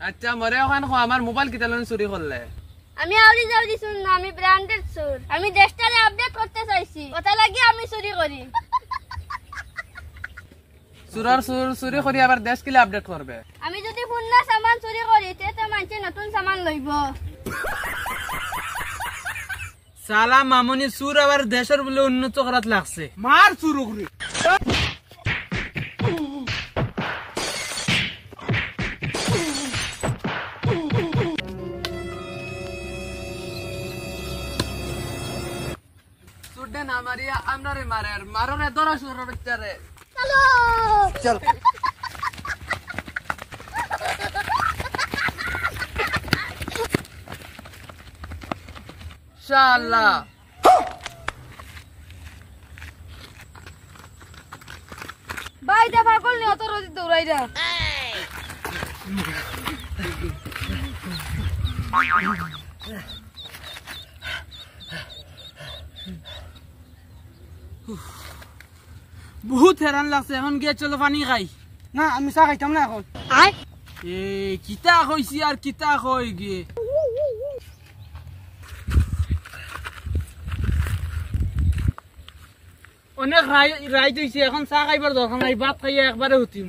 আচ্ছা মরে ওখানে আমার মোবাইল কিতা লন চুরি করলে আমি আউরি যাও দিছুন না আমি ব্র্যান্ডেড চোর আমি দেশটারে আপডেট করতে চাইছি কথা লাগি আমি চুরি করি চুরার চুরি করি আবার দেশ কিলে আপডেট করবে আমি যদি পুন্না সামান চুরি করি তে তো মানছে নতুন সামান লইব সালা মামুনি চুর আবার দেশের বলে উন্নত করাত লাগছে মার চুর করে চুরডে না মারিয়া আমরারে মারের মাররে দরা সুর বাচ্চারে চলো চল শালা ভাই দা পাগল নি অত রোজ দৌড়াই দা বহুত হেরান লাগছে এখন গিয়ে চলো পানি খাই না আমি চা খাইতাম না এখন এ কিতা কইছি আর কিতা কই গিয়ে অনেক রাইত হইছে এখন চা খাইবার দরকার নাই ভাত খাইয়া একবারে উঠিম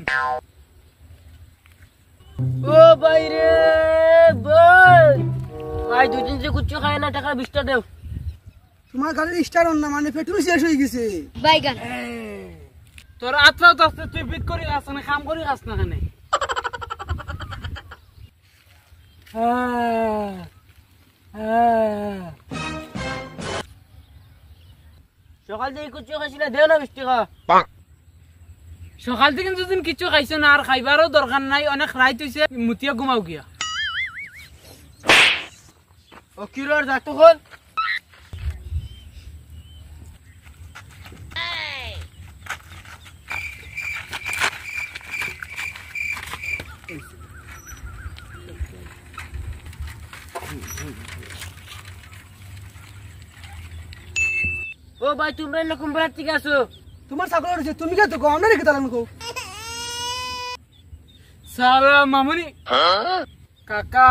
ও ভাই রে ভাই দুদিন যে কুচ্চু খায় না টাকা 20টা দেও তোমার গাড়ির স্টার অন না মানে পেট্রোল শেষ হয়ে গেছে বাইগান তোর আত্মাও তো তুই পিক করি আস না কাম করি আস না কেনে সকাল থেকে কুচ্চু খাইছিলা দেও না 20 টাকা সকাল থেকে যদি কিছু খাইছো না আর খাইবারও দরকার নাই অনেক রাইত হইছে মুতিয়া ঘুমাও গিয়া ও কিলোর যাতো হল ও ভাই তোমরা এরকম বেড়ার থেকে আসো তোমার ছাগল রয়েছে তুমি কে তো আমরা রেখে তালাম কো সালা মামুনি কাকা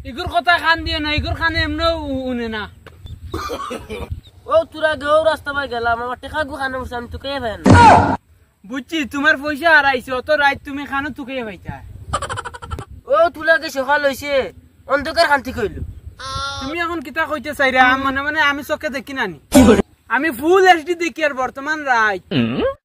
ইগুর কথা খান দিও না ইগুর খানে এমন উনে না ও তোরা গেও রাস্তা পাই গেলাম আমার টাকা গু খানো আমি তোকে ভেন বুঝছি তোমার পয়সা হারাইছে অত রাইত তুমি খানো তুকে ভাইতা ও তুলাকে সকাল হইছে অন্ধকার শান্তি কইলো তুমি এখন কিতা কইতে চাইরা মানে আমি চোখে দেখি নানি আমি ফুল এইচডি দেখি আর বর্তমান রাইত